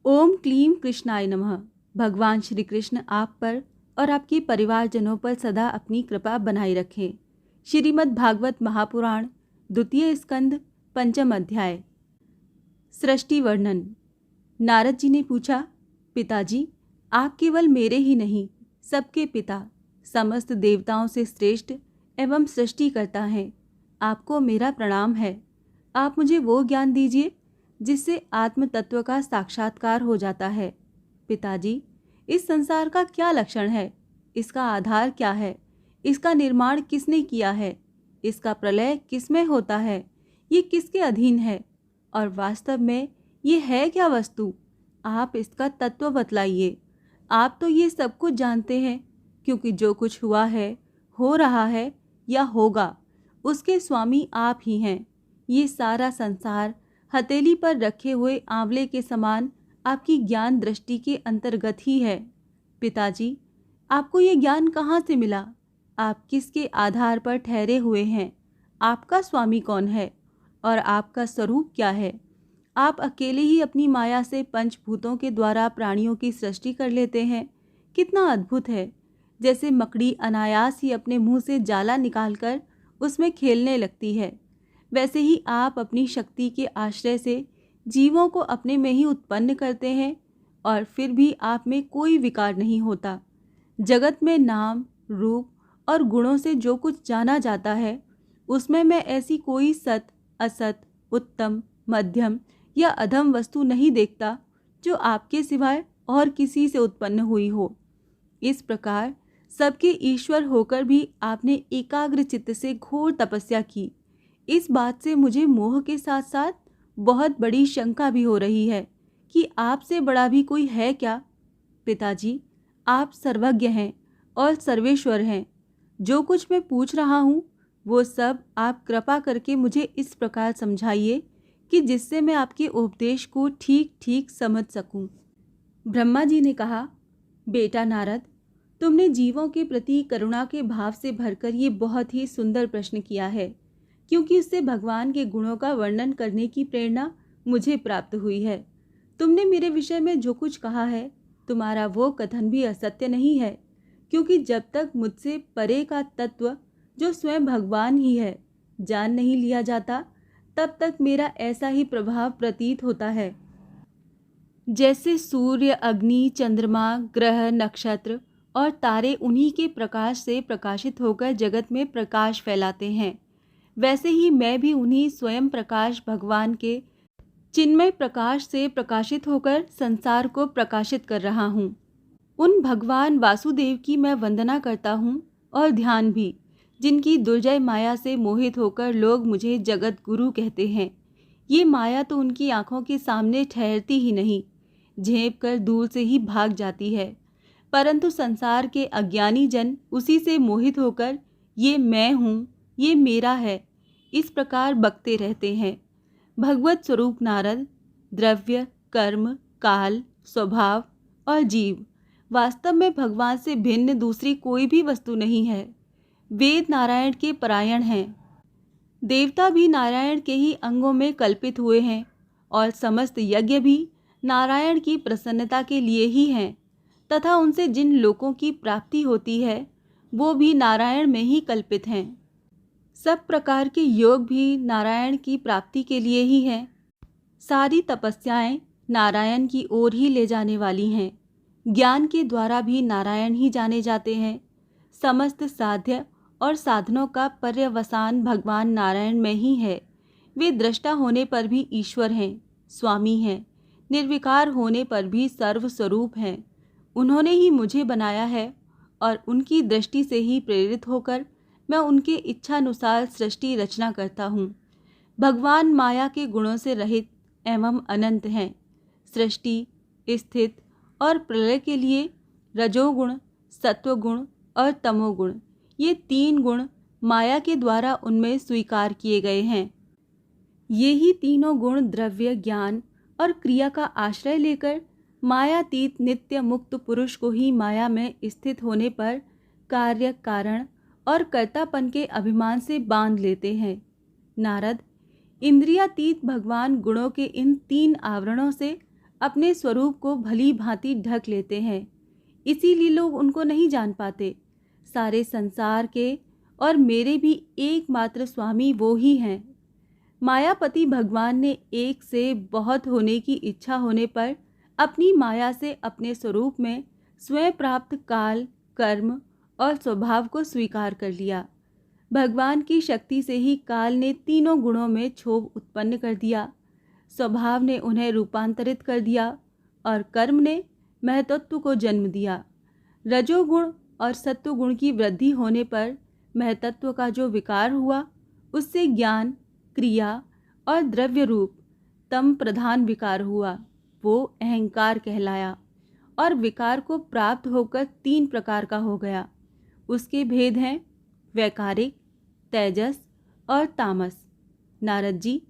ओम क्लीम कृष्णाय नमः। भगवान श्री कृष्ण आप पर और आपके परिवारजनों पर सदा अपनी कृपा बनाए रखें। श्रीमद् भागवत महापुराण द्वितीय स्कंद पंचम अध्याय। सृष्टि वर्णन। नारद जी ने पूछा, पिताजी, आप केवल मेरे ही नहीं, सबके पिता, समस्त देवताओं से श्रेष्ठ एवं सृष्टिकर्ता हैं। आपको मेरा प्रणाम है। आप मुझे वो ज्ञान दीजिए जिससे आत्म तत्व का साक्षात्कार हो जाता है। पिताजी, इस संसार का क्या लक्षण है? इसका आधार क्या है? इसका निर्माण किसने किया है? इसका प्रलय किसमें होता है? ये किसके अधीन है? और वास्तव में ये है क्या वस्तु? आप इसका तत्व बतलाइए। आप तो ये सब कुछ जानते हैं, क्योंकि जो कुछ हुआ है, हो रहा है या होगा, उसके स्वामी आप ही हैं। ये सारा संसार हथेली पर रखे हुए आंवले के समान आपकी ज्ञान दृष्टि के अंतर्गत ही है। पिताजी, आपको ये ज्ञान कहाँ से मिला? आप किसके आधार पर ठहरे हुए हैं? आपका स्वामी कौन है और आपका स्वरूप क्या है? आप अकेले ही अपनी माया से पंचभूतों के द्वारा प्राणियों की सृष्टि कर लेते हैं। कितना अद्भुत है! जैसे मकड़ी अनायास ही अपने मुंह से जाला निकालकर उसमें खेलने लगती है, वैसे ही आप अपनी शक्ति के आश्रय से जीवों को अपने में ही उत्पन्न करते हैं और फिर भी आप में कोई विकार नहीं होता। जगत में नाम, रूप और गुणों से जो कुछ जाना जाता है, उसमें मैं ऐसी कोई सत, असत, उत्तम, मध्यम या अधम वस्तु नहीं देखता जो आपके सिवाय और किसी से उत्पन्न हुई हो। इस प्रकार सबके ईश्वर होकर भी आपने एकाग्र चित्त से घोर तपस्या की। इस बात से मुझे मोह के साथ साथ बहुत बड़ी शंका भी हो रही है कि आपसे बड़ा भी कोई है क्या? पिताजी, आप सर्वज्ञ हैं और सर्वेश्वर हैं। जो कुछ मैं पूछ रहा हूँ वो सब आप कृपा करके मुझे इस प्रकार समझाइए कि जिससे मैं आपके उपदेश को ठीक ठीक समझ सकूं। ब्रह्मा जी ने कहा, बेटा नारद, तुमने जीवों के प्रति करुणा के भाव से भरकर ये बहुत ही सुंदर प्रश्न किया है, क्योंकि उससे भगवान के गुणों का वर्णन करने की प्रेरणा मुझे प्राप्त हुई है। तुमने मेरे विषय में जो कुछ कहा है, तुम्हारा वो कथन भी असत्य नहीं है, क्योंकि जब तक मुझसे परे का तत्व, जो स्वयं भगवान ही है, जान नहीं लिया जाता, तब तक मेरा ऐसा ही प्रभाव प्रतीत होता है। जैसे सूर्य, अग्नि, चंद्रमा, ग्रह, नक्षत्र और तारे उन्हीं के प्रकाश से प्रकाशित होकर जगत में प्रकाश फैलाते हैं, वैसे ही मैं भी उन्हीं स्वयं प्रकाश भगवान के चिन्मय प्रकाश से प्रकाशित होकर संसार को प्रकाशित कर रहा हूँ। उन भगवान वासुदेव की मैं वंदना करता हूँ और ध्यान भी, जिनकी दुर्जय माया से मोहित होकर लोग मुझे जगत गुरु कहते हैं। ये माया तो उनकी आंखों के सामने ठहरती ही नहीं, झेप कर दूर से ही भाग जाती है, परंतु संसार के अज्ञानी जन उसी से मोहित होकर ये मैं हूँ, ये मेरा है, इस प्रकार बकते रहते हैं। भगवत स्वरूप नारद, द्रव्य, कर्म, काल, स्वभाव और जीव वास्तव में भगवान से भिन्न दूसरी कोई भी वस्तु नहीं है। वेद नारायण के परायण हैं, देवता भी नारायण के ही अंगों में कल्पित हुए हैं और समस्त यज्ञ भी नारायण की प्रसन्नता के लिए ही हैं, तथा उनसे जिन लोकों की प्राप्ति होती है वो भी नारायण में ही कल्पित हैं। सब प्रकार के योग भी नारायण की प्राप्ति के लिए ही हैं। सारी तपस्याएं नारायण की ओर ही ले जाने वाली हैं। ज्ञान के द्वारा भी नारायण ही जाने जाते हैं। समस्त साध्य और साधनों का पर्यवसान भगवान नारायण में ही है। वे दृष्टा होने पर भी ईश्वर हैं, स्वामी हैं, निर्विकार होने पर भी सर्वस्वरूप हैं। उन्होंने ही मुझे बनाया है और उनकी दृष्टि से ही प्रेरित होकर मैं उनके इच्छानुसार सृष्टि रचना करता हूँ। भगवान माया के गुणों से रहित एवं अनंत हैं। सृष्टि, स्थित और प्रलय के लिए रजोगुण, सत्वगुण और तमोगुण, ये 3 गुण माया के द्वारा उनमें स्वीकार किए गए हैं। ये ही तीनों गुण द्रव्य, ज्ञान और क्रिया का आश्रय लेकर मायातीत नित्य मुक्त पुरुष को ही माया में स्थित होने पर कार्य, कारण और कर्तापन के अभिमान से बांध लेते हैं। नारद, इंद्रियातीत भगवान गुणों के इन 3 आवरणों से अपने स्वरूप को भली भांति ढक लेते हैं, इसीलिए लोग उनको नहीं जान पाते। सारे संसार के और मेरे भी एकमात्र स्वामी वो ही हैं। मायापति भगवान ने एक से बहुत होने की इच्छा होने पर अपनी माया से अपने स्वरूप में स्वयं प्राप्त काल, कर्म और स्वभाव को स्वीकार कर लिया। भगवान की शक्ति से ही काल ने तीनों गुणों में क्षोभ उत्पन्न कर दिया, स्वभाव ने उन्हें रूपांतरित कर दिया और कर्म ने महतत्व को जन्म दिया। रजोगुण और सत्वगुण की वृद्धि होने पर महतत्व का जो विकार हुआ, उससे ज्ञान, क्रिया और द्रव्य रूप तम प्रधान विकार हुआ, वो अहंकार कहलाया और विकार को प्राप्त होकर 3 प्रकार का हो गया। उसके भेद हैं वैकारिक, तेजस और तामस। नारद जी,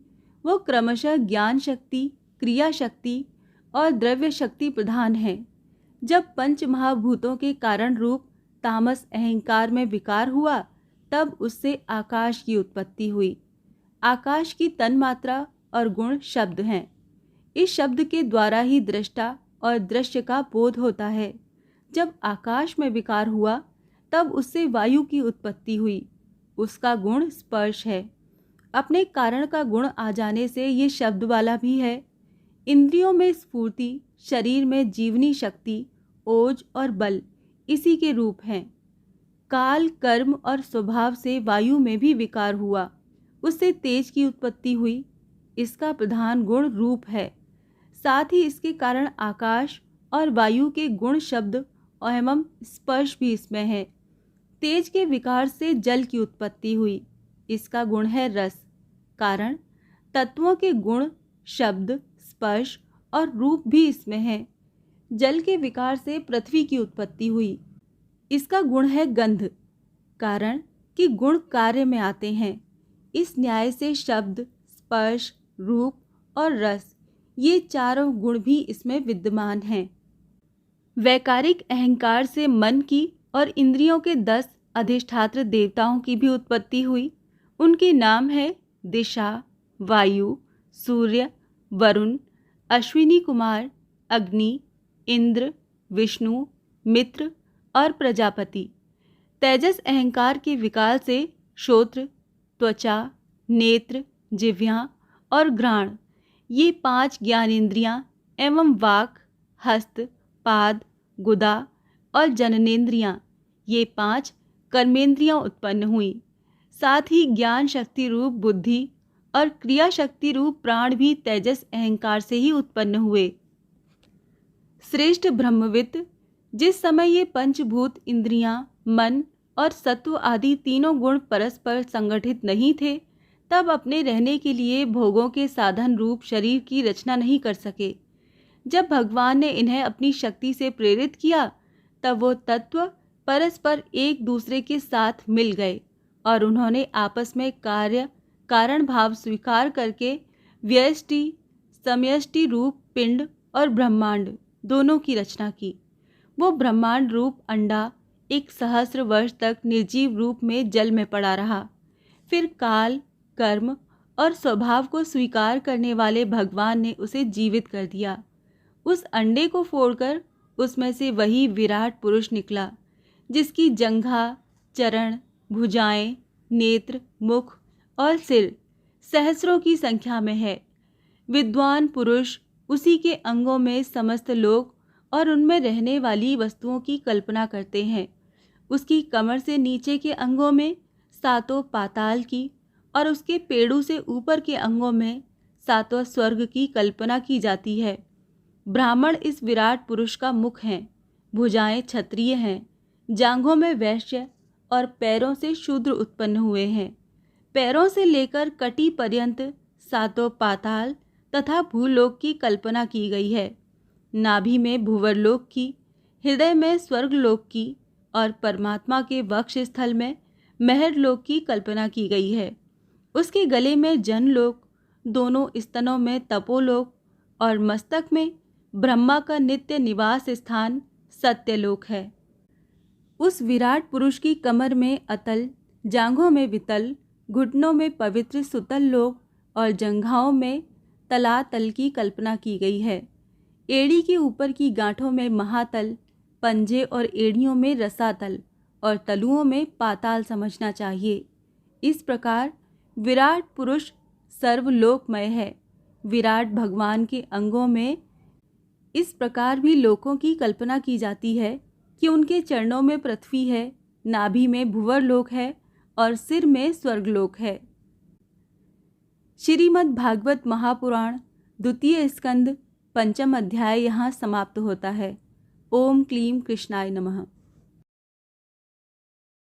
वो क्रमशः ज्ञान शक्ति, क्रिया शक्ति और द्रव्य शक्ति प्रधान हैं। जब पंच महाभूतों के कारण रूप तामस अहंकार में विकार हुआ, तब उससे आकाश की उत्पत्ति हुई। आकाश की तन्मात्रा और गुण शब्द हैं। इस शब्द के द्वारा ही दृष्टा और दृश्य का बोध होता है। जब आकाश में विकार हुआ, तब उससे वायु की उत्पत्ति हुई। उसका गुण स्पर्श है। अपने कारण का गुण आ जाने से ये शब्द वाला भी है। इंद्रियों में स्फूर्ति, शरीर में जीवनी शक्ति, ओज और बल इसी के रूप हैं। काल, कर्म और स्वभाव से वायु में भी विकार हुआ, उससे तेज की उत्पत्ति हुई। इसका प्रधान गुण रूप है। साथ ही इसके कारण आकाश और वायु के गुण शब्द एवं स्पर्श भी इसमें है। तेज के विकार से जल की उत्पत्ति हुई। इसका गुण है रस। कारण तत्वों के गुण, शब्द, स्पर्श और रूप भी इसमें है। जल के विकार से पृथ्वी की उत्पत्ति हुई। इसका गुण है गंध। कारण कि गुण कार्य में आते हैं। इस न्याय से शब्द, स्पर्श, रूप और रस ये चारों गुण भी इसमें विद्यमान हैं। वैकारिक अहंकार से मन की और इंद्रियों के 10 अधिष्ठात्र देवताओं की भी उत्पत्ति हुई। उनके नाम है दिशा, वायु, सूर्य, वरुण, अश्विनी कुमार, अग्नि, इंद्र, विष्णु, मित्र और प्रजापति। तेजस अहंकार के विकार से श्रोत्र, त्वचा, नेत्र, जिह्वा और घ्राण ये 5 ज्ञानेंद्रियां एवं वाक, हस्त, पाद, गुदा और जननेंद्रियां ये 5 कर्मेंद्रियां उत्पन्न हुई। साथ ही ज्ञान शक्ति रूप बुद्धि और क्रिया शक्ति रूप प्राण भी तेजस अहंकार से ही उत्पन्न हुए। श्रेष्ठ ब्रह्मविद, जिस समय ये पंचभूत इंद्रियां, मन और सत्व आदि तीनों गुण परस्पर संगठित नहीं थे, तब अपने रहने के लिए भोगों के साधन रूप शरीर की रचना नहीं कर सके। जब भगवान ने इन्हें अपनी शक्ति से प्रेरित किया, तब वो तत्व परस्पर एक दूसरे के साथ मिल गए और उन्होंने आपस में कार्य कारण भाव स्वीकार करके व्यष्टि, समष्टि रूप पिंड और ब्रह्मांड दोनों की रचना की। वो ब्रह्मांड रूप अंडा 1 सहस्र वर्ष तक निर्जीव रूप में जल में पड़ा रहा। फिर काल, कर्म और स्वभाव को स्वीकार करने वाले भगवान ने उसे जीवित कर दिया। उस अंडे को फोड़कर उसमें से वही विराट पुरुष निकला, जिसकी जंघा, चरण, भुजाएं, नेत्र, मुख और सिर सहस्रों की संख्या में है। विद्वान पुरुष उसी के अंगों में समस्त लोक और उनमें रहने वाली वस्तुओं की कल्पना करते हैं। उसकी कमर से नीचे के अंगों में 7 पाताल की और उसके पेड़ों से ऊपर के अंगों में 7 स्वर्ग की कल्पना की जाती है। ब्राह्मण इस विराट पुरुष का मुख हैं, भुजाएं क्षत्रिय हैं, जांघों में वैश्य और पैरों से शूद्र उत्पन्न हुए हैं। पैरों से लेकर कटी पर्यंत 7 पाताल तथा भूलोक की कल्पना की गई है। नाभि में भुवरलोक की, हृदय में स्वर्गलोक की और परमात्मा के वक्ष स्थल में महरलोक की कल्पना की गई है। उसके गले में जनलोक, दोनों स्तनों में तपोलोक और मस्तक में ब्रह्मा का नित्य निवास स्थान सत्यलोक है। उस विराट पुरुष की कमर में अतल, जांघों में वितल, घुटनों में पवित्र सुतल लोक और जंघाओं में तलातल की कल्पना की गई है। एड़ी के ऊपर की गांठों में महातल, पंजे और एड़ियों में रसातल और तलुओं में पाताल समझना चाहिए। इस प्रकार विराट पुरुष सर्वलोकमय है। विराट भगवान के अंगों में इस प्रकार भी लोकों की कल्पना की जाती है कि उनके चरणों में पृथ्वी है, नाभि में भुवर लोक है और सिर में स्वर्गलोक है। श्रीमद् भागवत महापुराण द्वितीय स्कंद पंचम अध्याय यहाँ समाप्त होता है। ओम क्लीं कृष्णाय नमः।